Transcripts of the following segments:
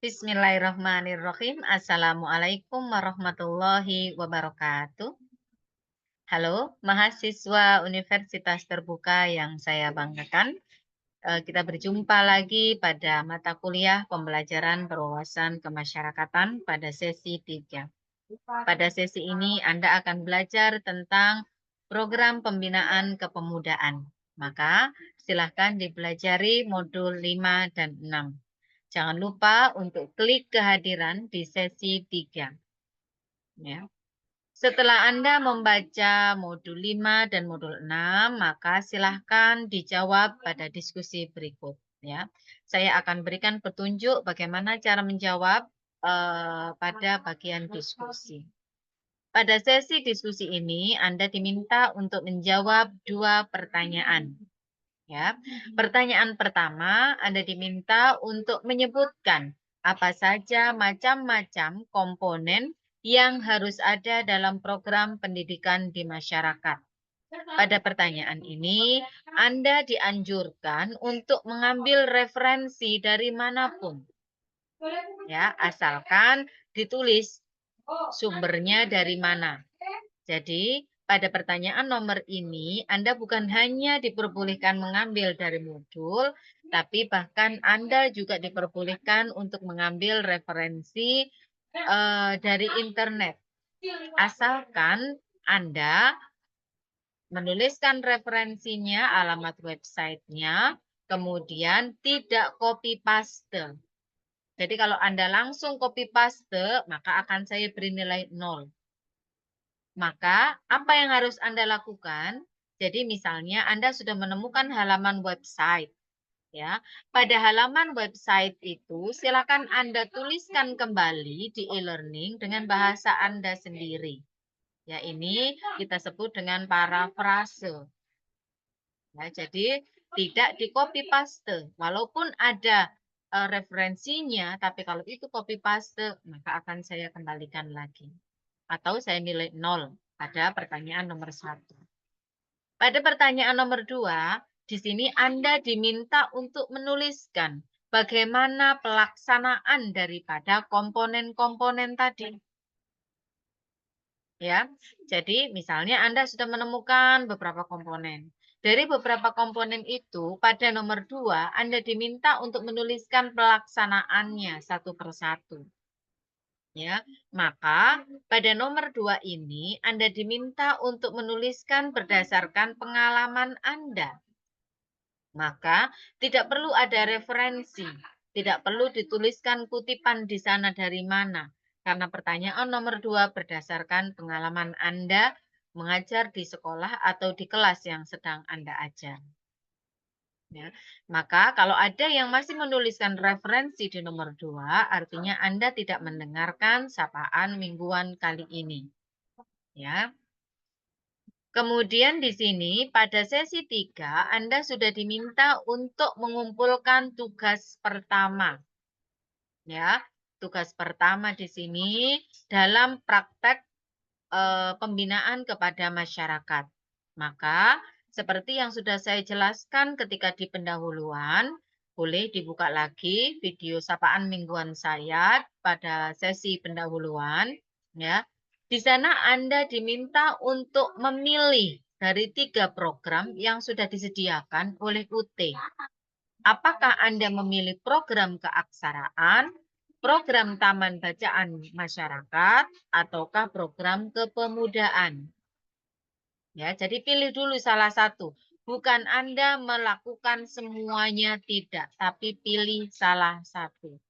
Bismillahirrahmanirrahim. Assalamualaikum warahmatullahi wabarakatuh. Halo, mahasiswa Universitas Terbuka yang saya banggakan. Kita berjumpa lagi pada mata kuliah pembelajaran berwawasan kemasyarakatan pada sesi 3. Pada sesi ini Anda akan belajar tentang program pembinaan kepemudaan. Maka silahkan dipelajari modul 5 dan 6. Jangan lupa untuk klik kehadiran di sesi 3. Ya. Setelah Anda membaca modul 5 dan modul 6, maka silahkan dijawab pada diskusi berikut. Ya. Saya akan berikan petunjuk bagaimana cara menjawab pada bagian diskusi. Pada sesi diskusi ini, Anda diminta untuk menjawab 2 pertanyaan. Ya. Pertanyaan pertama, Anda diminta untuk menyebutkan apa saja macam-macam komponen yang harus ada dalam program pendidikan di masyarakat. Pada pertanyaan ini, Anda dianjurkan untuk mengambil referensi dari manapun. Ya, asalkan ditulis sumbernya dari mana. Jadi, pada pertanyaan nomor ini, Anda bukan hanya diperbolehkan mengambil dari modul, tapi bahkan Anda juga diperbolehkan untuk mengambil referensi dari internet. Asalkan Anda menuliskan referensinya, alamat websitenya, kemudian tidak copy paste. Jadi kalau Anda langsung copy paste, maka akan saya beri nilai 0. Maka apa yang harus Anda lakukan? Jadi misalnya Anda sudah menemukan halaman website. Ya, pada halaman website itu silakan Anda tuliskan kembali di e-learning dengan bahasa Anda sendiri. Ya, ini kita sebut dengan parafrase. Ya, jadi tidak di copy paste. Walaupun ada referensinya, tapi kalau itu copy paste, maka akan saya kembalikan lagi. Atau saya nilai 0 pada pertanyaan nomor 1. Pada pertanyaan nomor 2, di sini Anda diminta untuk menuliskan bagaimana pelaksanaan daripada komponen-komponen tadi. Ya, jadi misalnya Anda sudah menemukan beberapa komponen. Dari beberapa komponen itu, pada nomor 2, Anda diminta untuk menuliskan pelaksanaannya satu persatu. Ya, maka pada nomor 2 ini Anda diminta untuk menuliskan berdasarkan pengalaman Anda. Maka tidak perlu ada referensi, tidak perlu dituliskan kutipan di sana dari mana. Karena pertanyaan nomor 2 berdasarkan pengalaman Anda mengajar di sekolah atau di kelas yang sedang Anda ajar. Ya. Maka kalau ada yang masih menuliskan referensi di nomor 2, artinya Anda tidak mendengarkan sapaan mingguan kali ini. Ya. Kemudian di sini pada sesi 3 Anda sudah diminta untuk mengumpulkan tugas pertama. Ya, tugas pertama di sini dalam praktek pembinaan kepada masyarakat. Maka seperti yang sudah saya jelaskan ketika di pendahuluan, boleh dibuka lagi video sapaan mingguan saya pada sesi pendahuluan, ya. Di sana Anda diminta untuk memilih dari 3 program yang sudah disediakan oleh UT. Apakah Anda memilih program keaksaraan, program taman bacaan masyarakat, ataukah program kepemudaan? Ya, jadi pilih dulu salah satu. Bukan Anda melakukan semuanya, tidak, tapi pilih salah satu.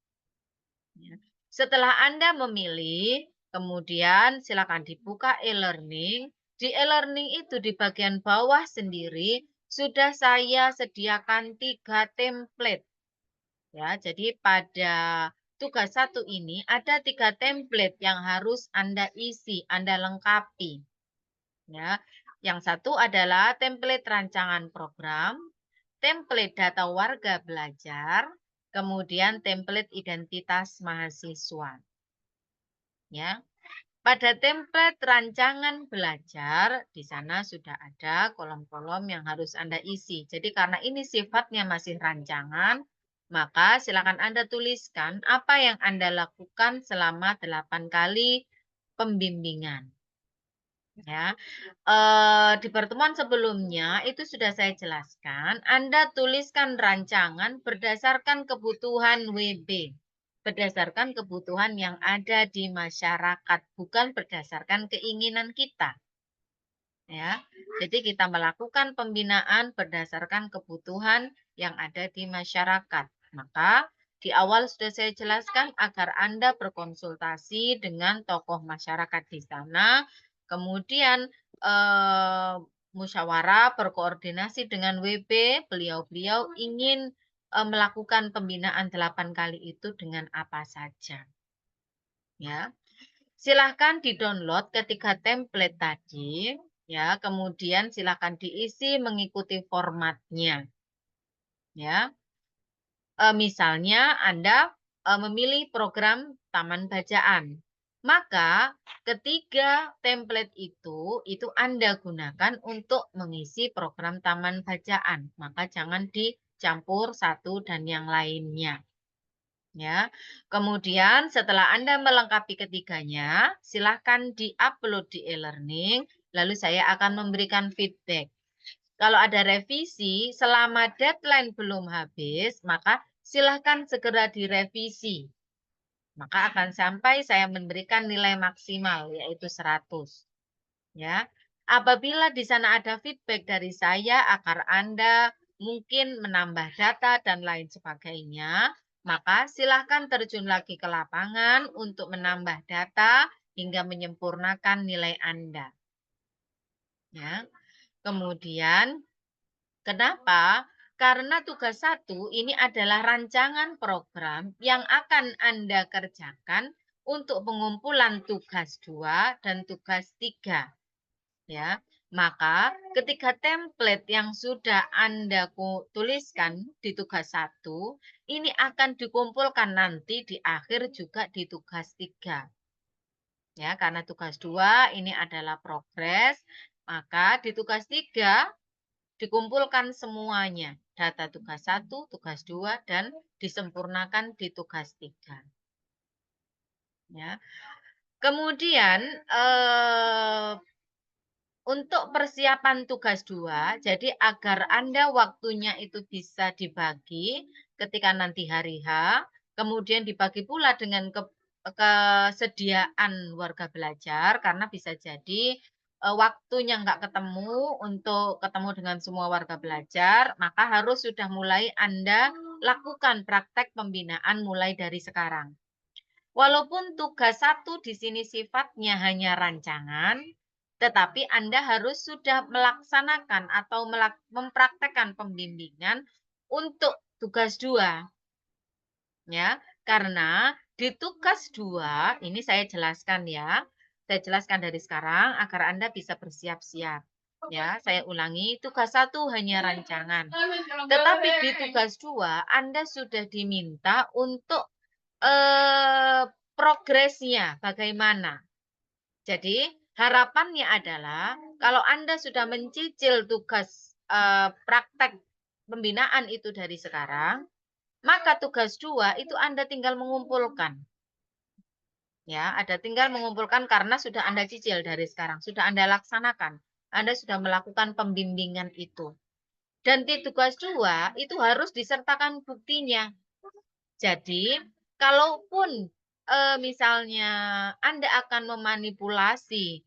Ya. Setelah Anda memilih, kemudian silakan dibuka e-learning. Di e-learning itu di bagian bawah sendiri sudah saya sediakan 3 template. Ya, jadi pada tugas 1 ini ada 3 template yang harus Anda isi, Anda lengkapi. Ya, yang satu adalah template rancangan program, template data warga belajar, kemudian template identitas mahasiswa. Ya. Pada template rancangan belajar, di sana sudah ada kolom-kolom yang harus Anda isi. Jadi karena ini sifatnya masih rancangan, Maka silakan Anda tuliskan apa yang Anda lakukan selama 8 kali pembimbingan. Ya, di pertemuan sebelumnya itu sudah saya jelaskan, Anda tuliskan rancangan berdasarkan kebutuhan WB, berdasarkan kebutuhan yang ada di masyarakat, bukan berdasarkan keinginan kita. Ya, jadi kita melakukan pembinaan berdasarkan kebutuhan yang ada di masyarakat. Maka di awal sudah saya jelaskan agar Anda berkonsultasi dengan tokoh masyarakat di sana, kemudian eh, musyawarah berkoordinasi dengan WB, beliau-beliau ingin melakukan pembinaan 8 kali itu dengan apa saja. Ya, silahkan di-download ketiga template tadi, ya, kemudian silahkan diisi mengikuti formatnya, ya. Misalnya Anda memilih program Taman Bacaan, maka ketiga template itu Anda gunakan untuk mengisi program Taman Bacaan. Maka jangan dicampur satu dan yang lainnya. Ya, kemudian setelah Anda melengkapi ketiganya, silahkan di-upload di e-learning, lalu saya akan memberikan feedback. Kalau ada revisi, selama deadline belum habis, maka silahkan segera direvisi. Maka akan sampai saya memberikan nilai maksimal, yaitu 100. Ya, apabila di sana ada feedback dari saya agar Anda mungkin menambah data dan lain sebagainya, maka silahkan terjun lagi ke lapangan untuk menambah data hingga menyempurnakan nilai Anda. Ya, kemudian kenapa? Karena tugas 1 ini adalah rancangan program yang akan Anda kerjakan untuk pengumpulan tugas 2 dan tugas 3. Ya, maka ketika template yang sudah Anda tuliskan di tugas 1, ini akan dikumpulkan nanti di akhir juga di tugas 3. Ya, karena tugas 2 ini adalah progres, maka di tugas 3 dikumpulkan semuanya. Data tugas 1, tugas 2, dan disempurnakan di tugas 3. Ya. Kemudian untuk persiapan tugas 2, jadi agar Anda waktunya itu bisa dibagi ketika nanti hari H, kemudian dibagi pula dengan kesediaan warga belajar, karena bisa jadi waktunya nggak ketemu untuk ketemu dengan semua warga belajar, maka harus sudah mulai Anda lakukan praktek pembinaan mulai dari sekarang. Walaupun tugas 1 di sini sifatnya hanya rancangan, tetapi Anda harus sudah melaksanakan atau mempraktekkan pembimbingan untuk tugas 2. Ya, karena di tugas 2 ini saya jelaskan ya. Saya jelaskan dari sekarang agar Anda bisa bersiap-siap. Ya, saya ulangi, tugas 1 hanya rancangan. Tetapi di tugas 2 Anda sudah diminta untuk progresnya bagaimana. Jadi harapannya adalah kalau Anda sudah mencicil tugas praktek pembinaan itu dari sekarang, maka tugas 2 itu Anda tinggal mengumpulkan. Ya, ada tinggal mengumpulkan karena sudah Anda cicil dari sekarang, sudah Anda laksanakan. Anda sudah melakukan pembimbingan itu. Dan di tugas 2 itu harus disertakan buktinya. Jadi, kalaupun misalnya Anda akan memanipulasi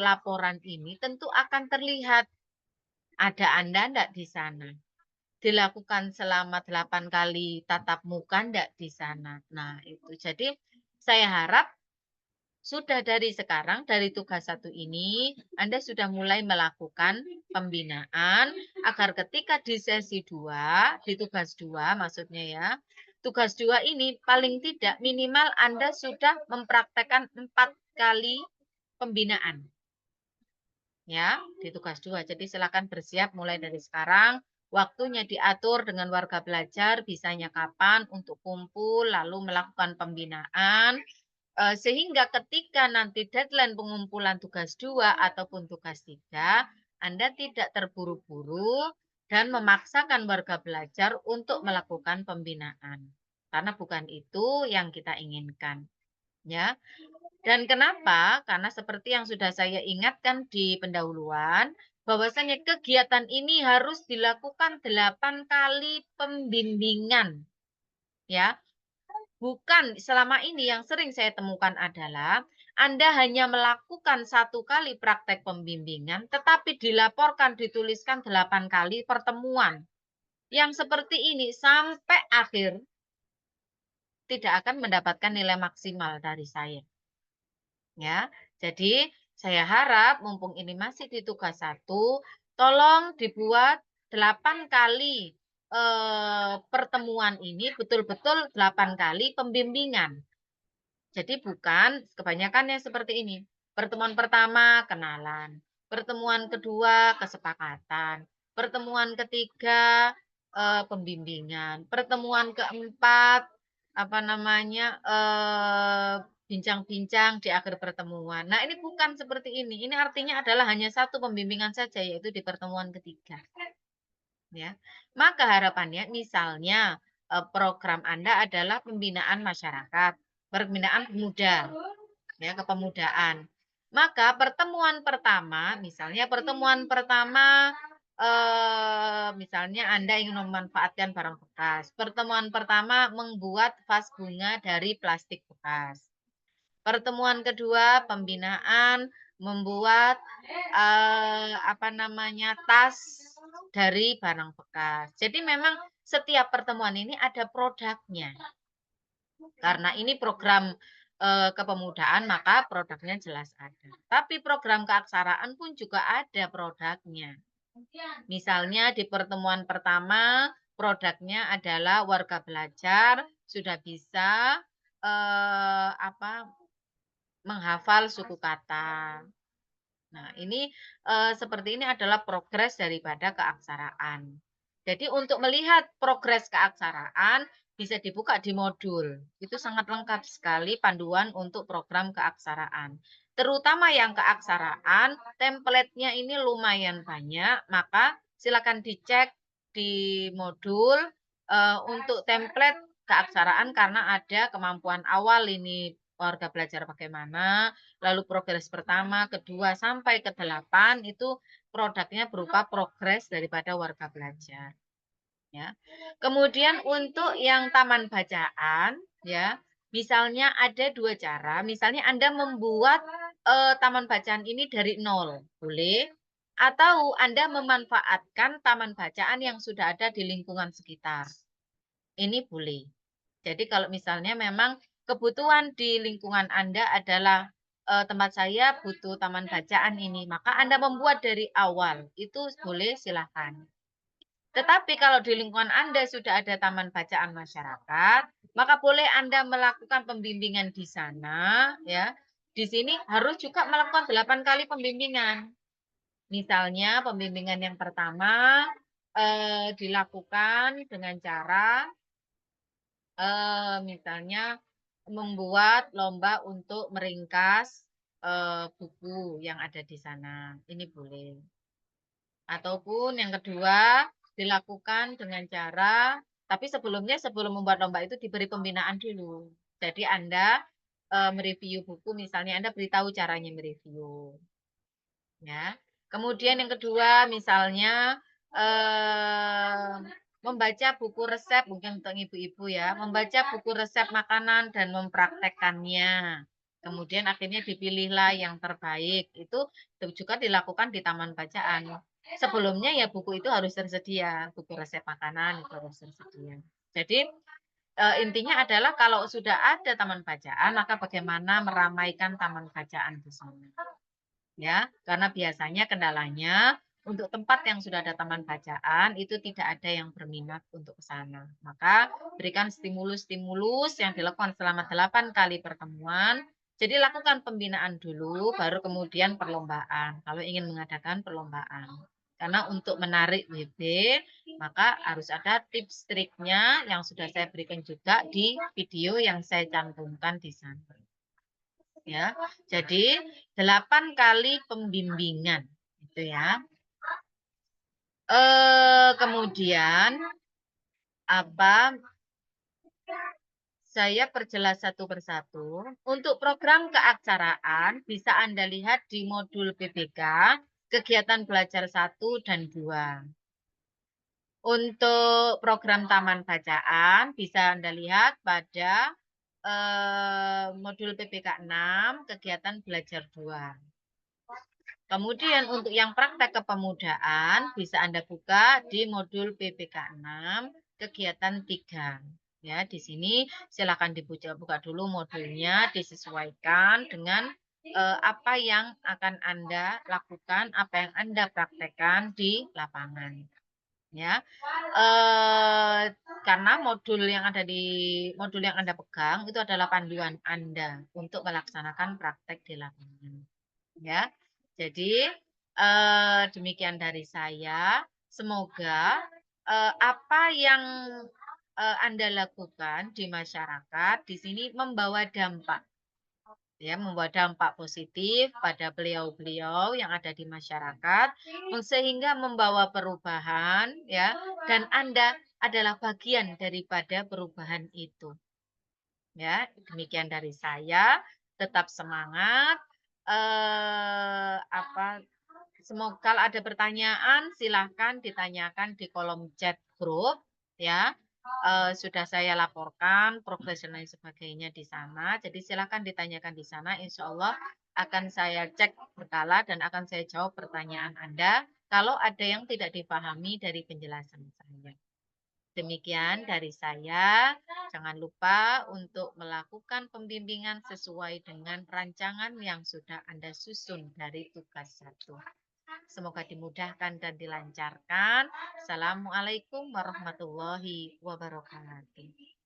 laporan ini, tentu akan terlihat ada Anda enggak di sana. Dilakukan selama 8 kali tatap muka enggak di sana. Nah, itu. Jadi, saya harap sudah dari sekarang, dari tugas 1 ini, Anda sudah mulai melakukan pembinaan agar ketika di sesi 2, di tugas 2 maksudnya ya, tugas 2 ini paling tidak minimal Anda sudah mempraktekkan 4 kali pembinaan. Ya, di tugas 2. Jadi silakan bersiap mulai dari sekarang. Waktunya diatur dengan warga belajar, bisanya kapan untuk kumpul, lalu melakukan pembinaan. Sehingga ketika nanti deadline pengumpulan tugas 2 ataupun tugas 3, Anda tidak terburu-buru, dan memaksakan warga belajar untuk melakukan pembinaan. Karena bukan itu yang kita inginkan, ya. Dan kenapa? Karena seperti yang sudah saya ingatkan di pendahuluan, bahwasanya kegiatan ini harus dilakukan 8 kali pembimbingan, ya. Bukan selama ini yang sering saya temukan adalah Anda hanya melakukan 1 kali praktek pembimbingan, tetapi dilaporkan, dituliskan 8 kali pertemuan. Yang seperti ini sampai akhir tidak akan mendapatkan nilai maksimal dari saya. Ya, jadi saya harap mumpung ini masih di tugas 1, tolong dibuat 8 kali pertemuan ini betul-betul 8 kali pembimbingan. Jadi bukan kebanyakan yang seperti ini. Pertemuan pertama kenalan, pertemuan kedua kesepakatan, pertemuan ketiga pembimbingan, pertemuan keempat apa namanya bincang-bincang di akhir pertemuan. Nah, ini bukan seperti ini. Ini artinya adalah hanya satu pembimbingan saja, yaitu di pertemuan ketiga. Ya, maka harapannya misalnya program Anda adalah pembinaan masyarakat, pembinaan pemuda, ya kepemudaan. Maka pertemuan pertama, misalnya pertemuan pertama misalnya Anda ingin memanfaatkan barang bekas. Pertemuan pertama membuat vas bunga dari plastik bekas. Pertemuan kedua pembinaan membuat apa namanya tas dari barang bekas. Jadi memang setiap pertemuan ini ada produknya. Karena ini program kepemudaan maka produknya jelas ada. Tapi program keaksaraan pun juga ada produknya. Misalnya di pertemuan pertama produknya adalah warga belajar sudah bisa apa menghafal suku kata. Nah, ini seperti ini adalah progres daripada keaksaraan. Jadi untuk melihat progres keaksaraan bisa dibuka di modul. Itu sangat lengkap sekali panduan untuk program keaksaraan. Terutama yang keaksaraan, template-nya ini lumayan banyak, maka silakan dicek di modul untuk template keaksaraan karena ada kemampuan awal ini warga belajar bagaimana, lalu progres pertama, kedua, sampai ke-8 itu produknya berupa progres daripada warga belajar. Ya. Kemudian untuk yang taman bacaan, ya, misalnya ada 2 cara. Misalnya Anda membuat taman bacaan ini dari nol, boleh. Atau Anda memanfaatkan taman bacaan yang sudah ada di lingkungan sekitar. Ini boleh. Jadi kalau misalnya memang kebutuhan di lingkungan Anda adalah tempat saya butuh taman bacaan ini, maka Anda membuat dari awal, itu boleh silakan. Tetapi kalau di lingkungan Anda sudah ada taman bacaan masyarakat, maka boleh Anda melakukan pembimbingan di sana, ya. Di sini harus juga melakukan 8 kali pembimbingan. Misalnya pembimbingan yang pertama dilakukan dengan cara misalnya membuat lomba untuk meringkas buku yang ada di sana. Ini boleh. Ataupun yang kedua, dilakukan dengan cara tapi sebelumnya sebelum membuat lomba itu diberi pembinaan dulu. Jadi Anda mereview buku, misalnya Anda beritahu caranya mereview. Ya. Kemudian yang kedua, misalnya membaca buku resep, mungkin untuk ibu-ibu ya, membaca buku resep makanan dan mempraktekkannya. Kemudian akhirnya dipilihlah yang terbaik. Itu juga dilakukan di taman bacaan. Sebelumnya ya buku itu harus tersedia, buku resep makanan itu harus tersedia. Jadi intinya adalah kalau sudah ada taman bacaan, maka bagaimana meramaikan taman bacaan di sana. Ya, karena biasanya kendalanya untuk tempat yang sudah ada taman bacaan itu tidak ada yang berminat untuk ke sana. Maka berikan stimulus-stimulus yang dilakukan selama 8 kali pertemuan. Jadi lakukan pembinaan dulu, baru kemudian perlombaan. Kalau ingin mengadakan perlombaan. Karena untuk menarik WB, maka harus ada tips triknya yang sudah saya berikan juga di video yang saya cantumkan di sana. Ya, jadi 8 kali pembimbingan, gitu ya. Kemudian apa, saya perjelas satu persatu. Untuk program keaksaraan bisa Anda lihat di modul PBK, kegiatan belajar 1 dan 2. Untuk program taman bacaan bisa Anda lihat pada modul PBK 6, kegiatan belajar 2. Kemudian untuk yang praktek kepemudaan bisa Anda buka di modul PPK 6 kegiatan 3. Ya, di sini silakan dibuka dulu modulnya, disesuaikan dengan apa yang akan Anda lakukan, apa yang Anda praktekkan di lapangan. Ya, karena modul yang Anda pegang itu adalah panduan Anda untuk melaksanakan praktek di lapangan. Ya. Jadi, demikian dari saya. Semoga, apa yang, Anda lakukan di masyarakat di sini membawa dampak positif pada beliau-beliau yang ada di masyarakat, sehingga membawa perubahan ya, dan Anda adalah bagian daripada perubahan itu. Ya, demikian dari saya. Tetap semangat. Apa Semoga kalau ada pertanyaan silahkan ditanyakan di kolom chat grup ya. Sudah saya laporkan progres dan lain sebagainya di sana. Jadi silahkan ditanyakan di sana. Insya Allah akan saya cek berkala dan akan saya jawab pertanyaan Anda kalau ada yang tidak dipahami dari penjelasan saya. Demikian dari saya. Jangan lupa untuk melakukan pembimbingan sesuai dengan rancangan yang sudah Anda susun dari tugas 1. Semoga dimudahkan dan dilancarkan. Assalamualaikum warahmatullahi wabarakatuh.